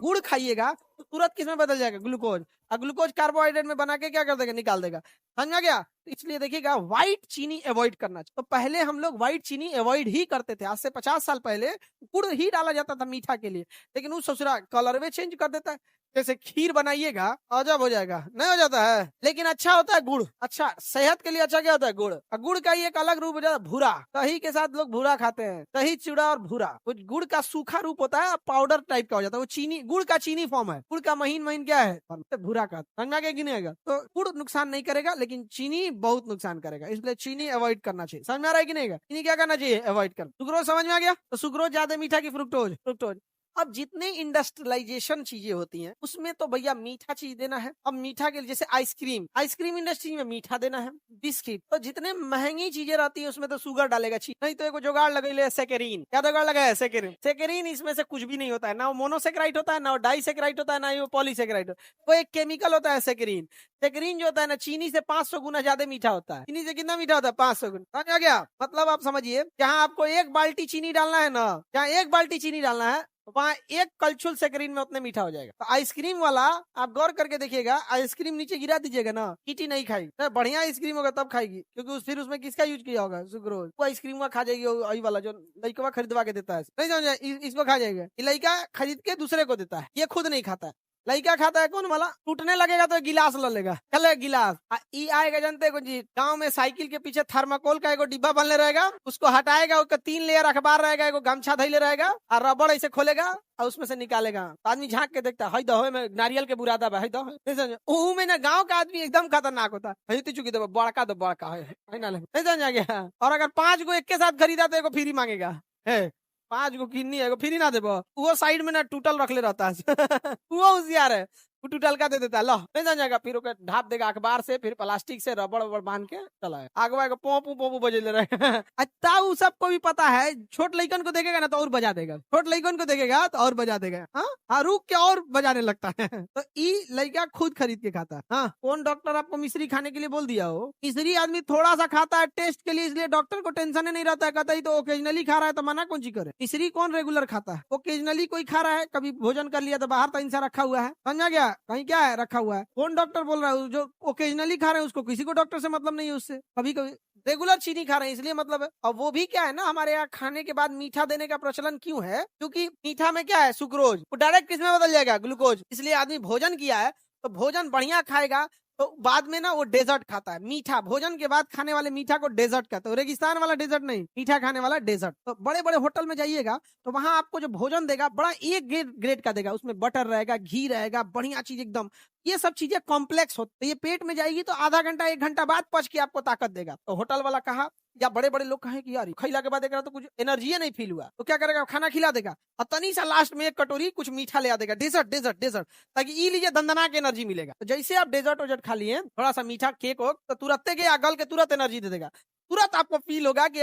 गुड़ खाइएगा तो तुरंत किसमें बदल जाएगा, ग्लूकोज, और ग्लूकोज कार्बोहाइड्रेट में बना के क्या कर देगा, निकाल देगा। समझ गया? तो इसलिए देखिएगा व्हाइट चीनी अवॉइड करना चाहिए। तो पहले हम लोग व्हाइट चीनी अवॉइड ही करते थे, आज से 50 साल पहले गुड़ ही डाला जाता था मीठा के लिए, लेकिन उस ससुरा कलर में चेंज कर देता है। जैसे खीर बनाइएगा अजब हो जाएगा, नहीं हो जाता है, लेकिन अच्छा होता है गुड़। अच्छा सेहत के लिए अच्छा क्या होता है, गुड़। और गुड़ का ही एक अलग रूप हो जाता है भूरा, दही के साथ लोग भूरा खाते हैं, दही चूड़ा और भूरा। कुछ गुड़ का सूखा रूप होता है, पाउडर टाइप का हो जाता है, वो चीनी, गुड़ का चीनी फॉर्म है। गुड़ का महीन महीन क्या है, भूरा का। समझ में कि नहीं आएगा? तो गुड़ नुकसान नहीं करेगा, लेकिन चीनी बहुत नुकसान करेगा, इसलिए चीनी अवॉइड करना चाहिए। समझ में आ रहा है कि नहीं? चीनी क्या करना चाहिए, अवॉइड कर। सुक्रोज समझ में आ गया? तो सुक्रोज ज्यादा मीठा की फ्रुक्टोज? फ्रुक्टोज। अब जितने इंडस्ट्रियलाइजेशन चीजें होती हैं उसमें तो भैया मीठा चीज देना है। अब मीठा के लिए जैसे आइसक्रीम, आइसक्रीम इंडस्ट्री में मीठा देना है, बिस्किट, तो जितने महंगी चीजें रहती है उसमें तो शुगर डालेगा, नहीं तो एक जुगाड़ लगे सेकेरिन। क्या जुगाड़ लगा है, सेकेरिन। सेकेरिन इसमें से कुछ भी नहीं होता है, ना वो मोनोसेक्राइट होता है, ना वो डाइसेक्राइट होता है, ना वो पॉलीसेक्राइट होता है, वो एक केमिकल होता है सेकेरिन। सेकेरिन जो होता है ना, चीनी से 500 गुना ज्यादा मीठा होता है। चीनी से कितना मीठा होता है, 500 गुना। समझ आ गया? मतलब आप समझिए, जहाँ आपको 1 बाल्टी चीनी डालना है ना, जहाँ 1 बाल्टी चीनी डालना है वहाँ 1 कलछुल सेकरीन में उतने मीठा हो जाएगा। तो आइसक्रीम वाला आप गौर करके देखिएगा, आइसक्रीम नीचे गिरा दीजिएगा ना, चींटी नहीं खाएगी। तो बढ़िया आइसक्रीम होगा तब खाएगी, क्योंकि फिर उसमें किसका यूज किया होगा, सुक्रोज। वो आइसक्रीम खा जाएगी, वही वाला जो लड़का खरीदवा के देता है, नहीं समझा, इसको खा जाएगा। लड़का खरीद के दूसरे को देता है, ये खुद नहीं खाता है। लड़का खाता है कौन वाला, टूटने लगेगा तो गिलास ले लेगा, चले गिलास। ई आएगा जानते हैं जी, गांव में साइकिल के पीछे थर्माकोल का एगो डिब्बा बनले रहेगा, उसको हटाएगा, उसका 3 लेयर अखबार रहेगा, एगो गमछा धैले रहेगा, और रबड़ ऐसे खोलेगा और उसमें से निकालेगा। आदमी झांक के देखता है, दहो में नारियल के बुरादा है, नहीं समझे। ओहू में ना गाँव का आदमी एकदम खतरनाक होता है, चुकी दो बड़का तो बड़का है, नहीं समझ आ गया। और अगर 5 गो एक के साथ खरीदा तो एगो फ्री मांगेगा, है 5 गो किन्नी है, फ्री ना देबो, वो साइड में ना टूटल रख ले रहता है वो होशियार है, वो टूटल का दे देता है, लो नहीं जाएगा, फिर ओके ढाप देगा अखबार से, फिर प्लास्टिक से रबड़ वबड़ बांध के चला है आगवा को पोपू पोपू बजे ले रहे अच्छा वो सबको भी पता है, छोट लइकन को देखेगा ना तो और बजा देगा, छोट लइकन को देखेगा तो और बजा देगा, हाँ रुक के और बजाने लगता है तो ई लइका खुद खरीद के खाता है। हाँ, कौन डॉक्टर आपको मिश्री खाने के लिए बोल दिया हो? मिश्री आदमी थोड़ा सा खाता है टेस्ट के लिए, इसलिए डॉक्टर को टेंशन नहीं रहता है, कहता ही तो ओकेजनली खा रहा है तो मना कौन सी करे। मिश्री कौन रेगुलर खाता है? ओकेजनली कोई खा रहा है, कभी भोजन कर लिया तो बाहर तो इंसान रखा हुआ है, समझा गया, कहीं क्या है रखा हुआ है। कौन डॉक्टर बोल रहा है? जो ओकेजनली खा रहे हैं उसको किसी को डॉक्टर से मतलब नहीं है, उससे कभी कभी रेगुलर चीनी खा रहे हैं इसलिए मतलब है। और वो भी क्या है ना, हमारे यहाँ खाने के बाद मीठा देने का प्रचलन क्यों है, क्योंकि मीठा में क्या है, सुक्रोज, वो डायरेक्ट किस में बदल जाएगा, ग्लूकोज। इसलिए आदमी भोजन किया है तो भोजन बढ़िया खाएगा तो बाद में ना वो डेजर्ट खाता है, मीठा भोजन के बाद खाने वाले मीठा को डेजर्ट कहते हैं। रेगिस्तान वाला डेजर्ट नहीं, मीठा खाने वाला डेजर्ट। तो बड़े बड़े होटल में जाइएगा तो वहां आपको जो भोजन देगा बड़ा एक ग्रेड का देगा, उसमें बटर रहेगा, घी रहेगा, बढ़िया चीज एकदम। ये सब चीजें कॉम्प्लेक्स होती है, ये पेट में जाएगी तो आधा घंटा 1 घंटा बाद पच के आपको ताकत देगा। तो होटल वाला कहा या बड़े बड़े लोग कहे कि यार खिला के बाद देख रहा तो कुछ एनर्जी नहीं फील हुआ, तो क्या करेगा, खाना खिला देगा और तनी सा लास्ट में 1 कटोरी कुछ मीठा ले आ देगा, डेजर्ट डेजर्ट डेजर्ट, ताकि ई लीजिए दंदना के एनर्जी मिलेगा। तो जैसे आप डेजर्ट वेजर्ट खा लिए थोड़ा सा मीठा केक हो तो तुरंत के गल के तुरंत एनर्जी दे देगा, तुरंत आपको फील होगा कि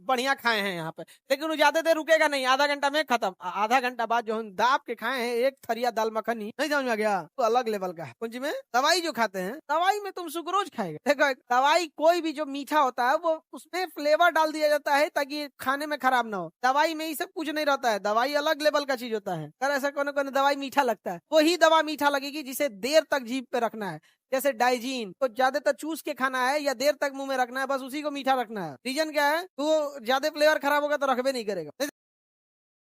बढ़िया खाए हैं यहाँ पे। लेकिन वो ज्यादा देर रुकेगा नहीं, आधा घंटा में खत्म। आधा घंटा बाद जो हम दाब के खाए हैं 1 थरिया दाल मखनी, नहीं समझ में गया, तो अलग लेवल का है। कुंज में दवाई जो खाते हैं, दवाई में तुम सुक्रोज खाएगा। देखो दवाई कोई भी जो मीठा होता है वो उसमें फ्लेवर डाल दिया जाता है ताकि खाने में खराब ना हो। दवाई में ही सब कुछ नहीं रहता है, दवाई अलग लेवल का चीज होता है। अगर ऐसा कोनो कोनो दवाई मीठा लगता है, वही दवा मीठा लगेगी जिसे देर तक जीभ पे रखना है। जैसे डाइजीन तो ज्यादातर चूस के खाना है या देर तक मुंह में रखना है, बस उसी को मीठा रखना है। रीजन क्या है, वो ज्यादा फ्लेवर खराब होगा तो रखबे नहीं करेगा।